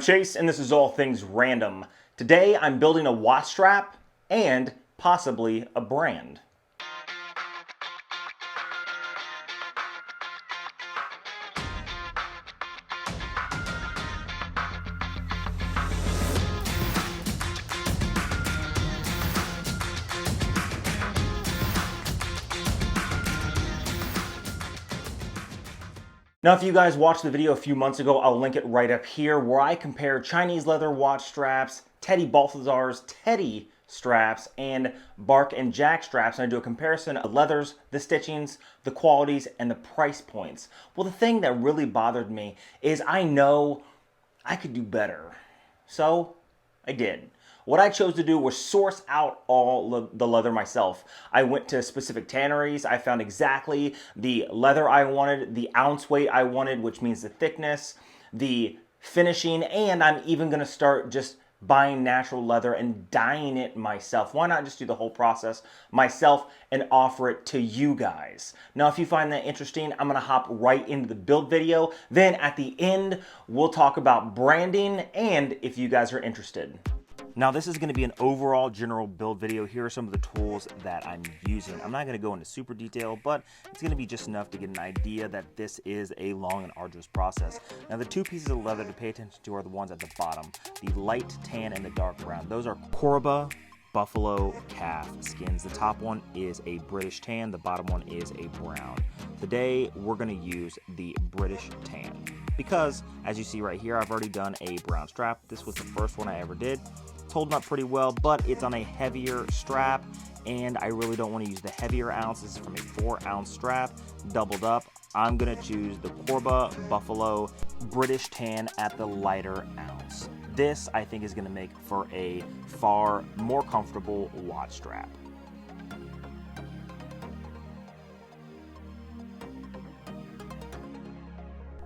Chase, and this is All Things Random. Today I'm building a watch strap and possibly a brand. Now, if you guys watched the video a few months ago, I'll link it right up here, where I compare Chinese leather watch straps, Teddy Balthazar's Teddy straps, and Bark and Jack straps, and I do a comparison of leathers, the stitchings, the qualities, and the price points. Well, the thing that really bothered me is I know I could do better. So I did. What I chose to do was source out all the leather myself. I went to specific tanneries. I found exactly the leather I wanted, the ounce weight I wanted, which means the thickness, the finishing, and I'm even going to start just buying natural leather and dyeing it myself. Why not just do the whole process myself and offer it to you guys? Now, if you find that interesting, I'm gonna hop right into the build video. Then at the end, we'll talk about branding and if you guys are interested. Now, this is going to be an overall general build video. Here are some of the tools that I'm using. I'm not going to go into super detail, but it's going to be just enough to get an idea that this is a long and arduous process. Now, the two pieces of leather to pay attention to are the ones at the bottom, the light tan and the dark brown. Those are Corba buffalo calf skins. The top one is a British tan, the bottom one is a brown. Today, we're going to use the British tan because, as you see right here, I've already done a brown strap. This was the first one I ever did. It's holding up pretty well, but it's on a heavier strap, and I really don't want to use the heavier ounce. This is from a 4-ounce strap, doubled up. I'm going to choose the Corba Buffalo British Tan at the lighter ounce. This, I think, is going to make for a far more comfortable watch strap.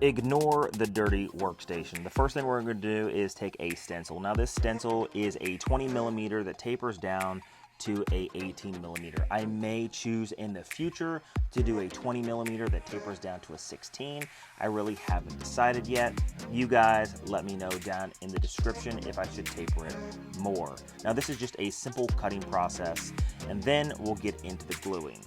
Ignore the dirty workstation. The first thing we're going to do is take a stencil. Now, this stencil is a 20 millimeter that tapers down to a 18 millimeter. I may choose in the future to do a 20 millimeter that tapers down to a 16. I really haven't decided yet. You guys let me know down in the description if I should taper it more. Now, this is just a simple cutting process, and then we'll get into the gluing.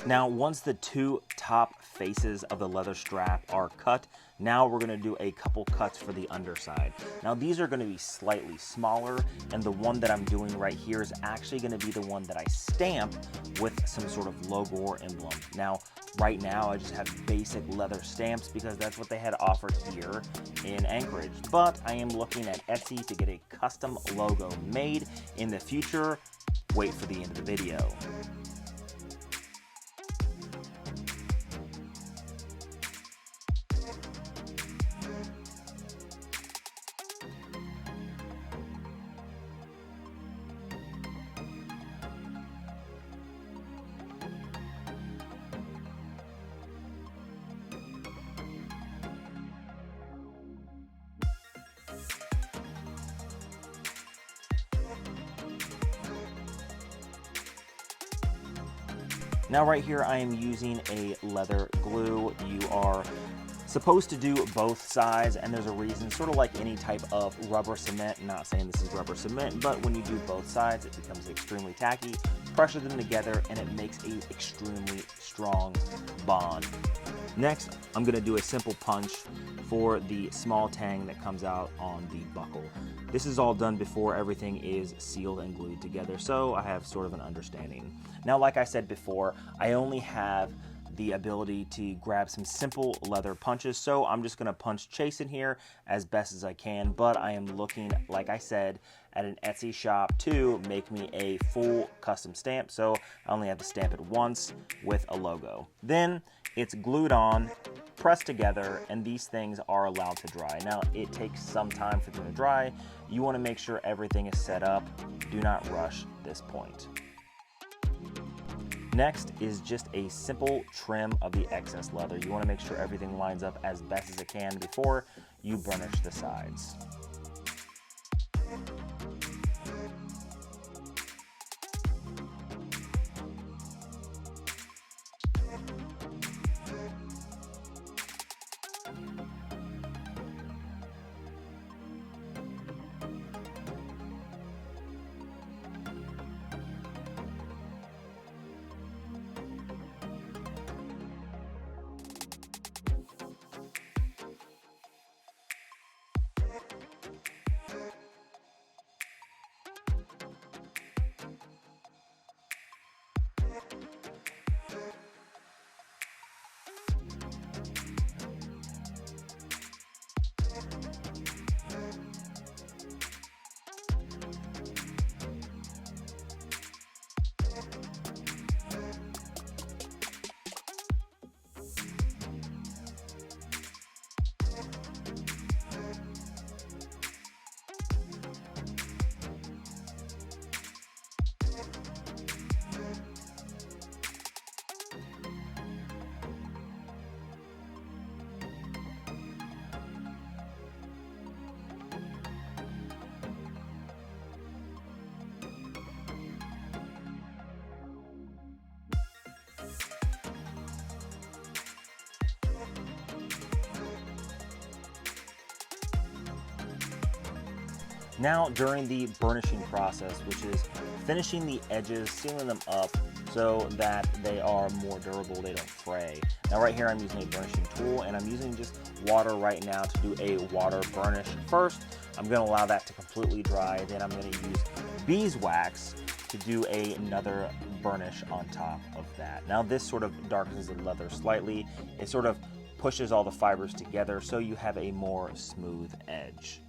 Now, once the two top faces of the leather strap are cut, Now we're gonna do a couple cuts for the underside. Now these are gonna be slightly smaller, and the one that I'm doing right here is actually gonna be the one that I stamp with some sort of logo or emblem. Now, right now I just have basic leather stamps because that's what they had offered here in Anchorage. But I am looking at Etsy to get a custom logo made in the future. Wait for the end of the video. Now right here I am using a leather glue. You are supposed to do both sides, and there's a reason, sort of like any type of rubber cement. Not saying this is rubber cement, but when you do both sides it becomes extremely tacky. Pressure them together and it makes an extremely strong bond. Next, I'm going to do a simple punch for the small tang that comes out on the buckle. This is all done before everything is sealed and glued together, so I have sort of an understanding. Now, like I said before, I only have the ability to grab some simple leather punches, so I'm just going to punch chase in here as best as I can, but I am looking, like I said, at an Etsy shop to make me a full custom stamp, so I only have to stamp it once with a logo. Then it's glued on, pressed together, and these things are allowed to dry. Now, it takes some time for them to dry. You want to make sure everything is set up. Do not rush this point. Next is just a simple trim of the excess leather. You want to make sure everything lines up as best as it can before you burnish the sides. Now, during the burnishing process, which is finishing the edges, sealing them up so that they are more durable, they don't fray. Now right here I'm using a burnishing tool, and I'm using just water right now to do a water burnish. First, I'm going to allow that to completely dry, then I'm going to use beeswax to do another burnish on top of that. Now this sort of darkens the leather slightly. It sort of pushes all the fibers together so you have a more smooth edge.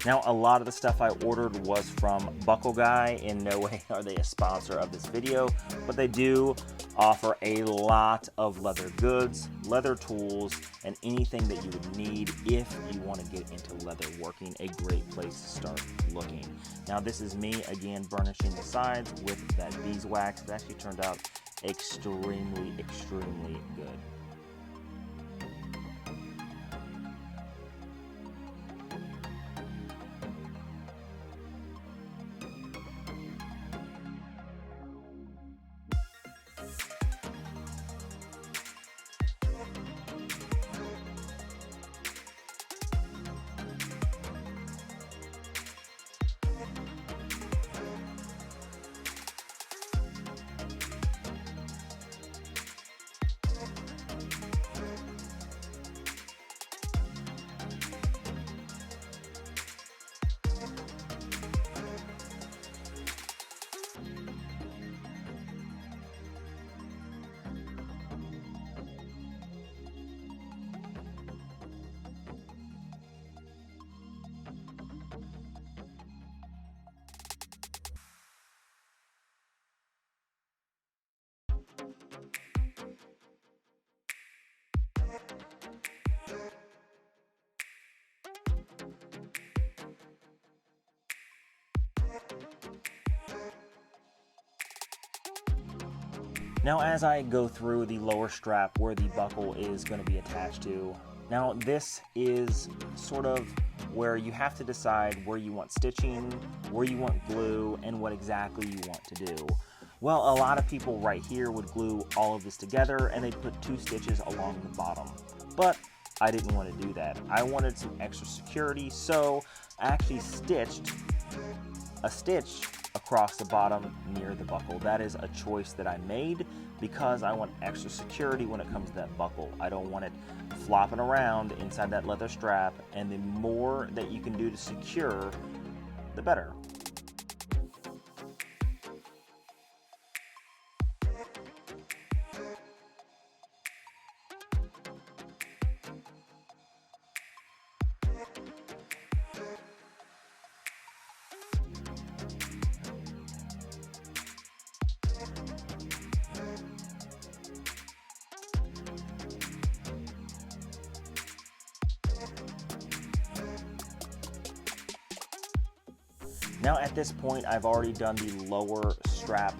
Now, a lot of the stuff I ordered was from Buckle Guy. In no way are they a sponsor of this video, but they do offer a lot of leather goods, leather tools, and anything that you would need if you want to get into leather working. A great place to start looking. Now, this is me, again, burnishing the sides with that beeswax. It actually turned out extremely, extremely good. Now, as I go through the lower strap where the buckle is going to be attached to, now this is sort of where you have to decide where you want stitching, where you want glue, and what exactly you want to do. Well, a lot of people right here would glue all of this together and they'd put 2 stitches along the bottom. But I didn't want to do that. I wanted some extra security, so I actually stitched a stitch across the bottom near the buckle. That is a choice that I made because I want extra security when it comes to that buckle. I don't want it flopping around inside that leather strap, and the more that you can do to secure, the better. Now at this point, I've already done the lower strap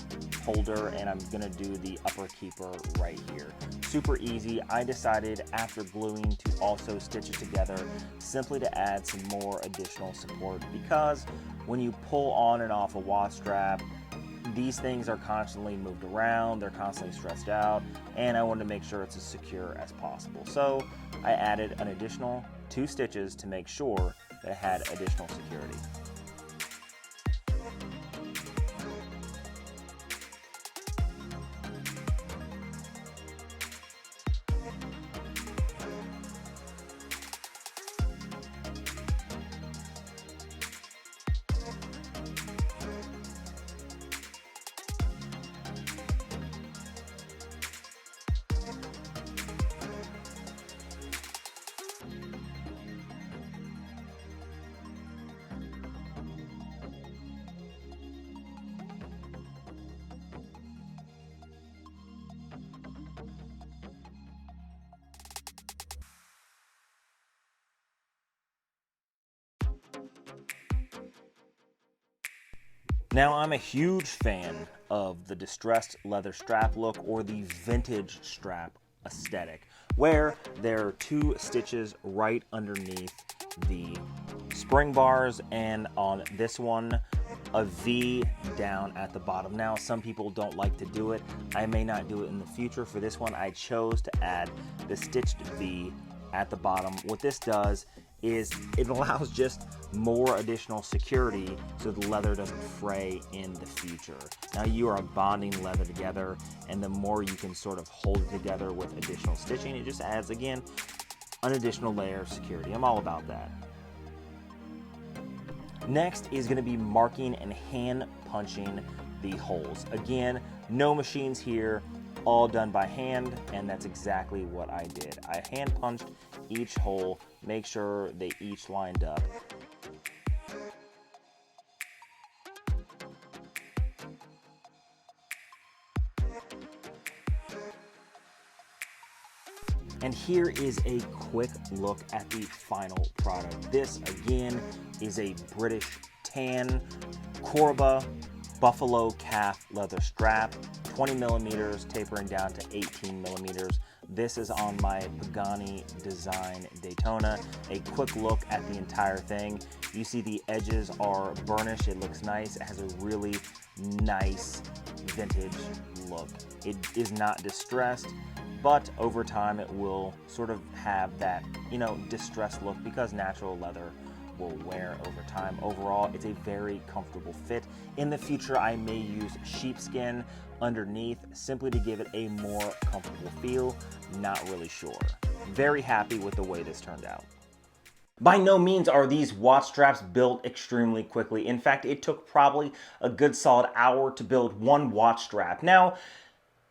holder and I'm gonna do the upper keeper right here. Super easy. I decided after gluing to also stitch it together simply to add some more additional support, because when you pull on and off a watch strap, these things are constantly moved around, they're constantly stretched out, and I wanted to make sure it's as secure as possible. So I added an additional 2 stitches to make sure that it had additional security. Now, I'm a huge fan of the distressed leather strap look, or the vintage strap aesthetic, where there are 2 stitches right underneath the spring bars, and on this one, a V down at the bottom. Now, some people don't like to do it. I may not do it in the future. For this one, I chose to add the stitched V at the bottom. What this does is it allows just more additional security so the leather doesn't fray in the future. Now, you are bonding leather together, and the more you can sort of hold it together with additional stitching, it just adds, again, an additional layer of security. I'm all about that. Next is going to be marking and hand punching the holes. Again, no machines here, all done by hand, and that's exactly what I did. I hand punched each hole, make sure they each lined up. And here is a quick look at the final product. This, again, is a British tan Corba buffalo calf leather strap, 20 millimeters tapering down to 18 millimeters. This is on my Pagani Design Daytona. A quick look at the entire thing. You see the edges are burnished. It looks nice. It has a really nice vintage look. It is not distressed, but over time it will sort of have that, distressed look because natural leather will wear over time. Overall, it's a very comfortable fit. In the future, I may use sheepskin underneath simply to give it a more comfortable feel. Not really sure. Very happy with the way this turned out. By no means are these watch straps built extremely quickly. In fact, it took probably a good solid hour to build one watch strap. Now,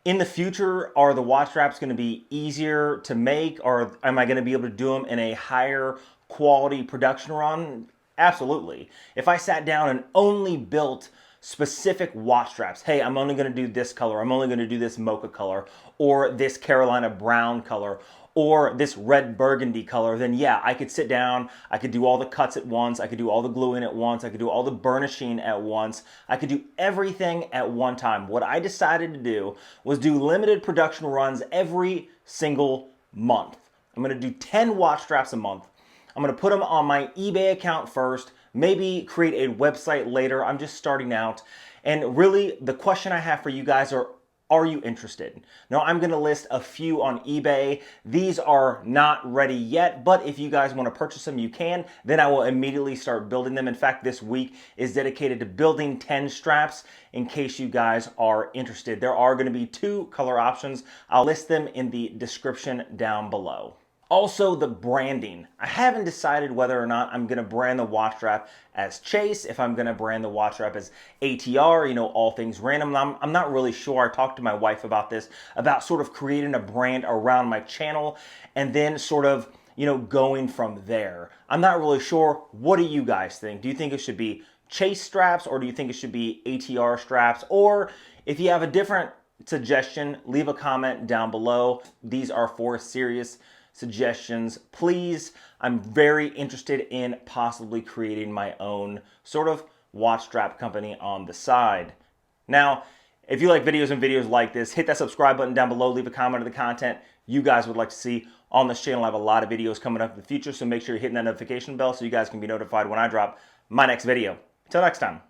in the future, are the watch straps going to be easier to make, or am I going to be able to do them in a higher quality production run? Absolutely. If I sat down and only built specific watch straps, hey, I'm only going to do this color, I'm only going to do this mocha color, or this Carolina brown color, or this red burgundy color, then yeah, I could sit down, I could do all the cuts at once, I could do all the gluing at once, I could do all the burnishing at once, I could do everything at one time. What I decided to do was do limited production runs every single month. I'm gonna do 10 watch straps a month. I'm gonna put them on my eBay account first, maybe create a website later. I'm just starting out. And really, the question I have for you guys are you interested? Now, I'm gonna list a few on eBay. These are not ready yet, but if you guys wanna purchase them, you can. Then I will immediately start building them. In fact, this week is dedicated to building 10 straps in case you guys are interested. There are gonna be 2 color options. I'll list them in the description down below. Also, the branding. I haven't decided whether or not I'm going to brand the watch strap as Chase, if I'm going to brand the watch strap as ATR, all things random. I'm not really sure. I talked to my wife about this, about sort of creating a brand around my channel and then sort of, going from there. I'm not really sure. What do you guys think? Do you think it should be Chase straps, or do you think it should be ATR straps? Or if you have a different suggestion, leave a comment down below. These are for serious suggestions, please. I'm very interested in possibly creating my own sort of watch strap company on the side. Now, if you like videos like this, hit that subscribe button down below, leave a comment on the content you guys would like to see on this channel. I have a lot of videos coming up in the future, so make sure you're hitting that notification bell so you guys can be notified when I drop my next video. Until next time.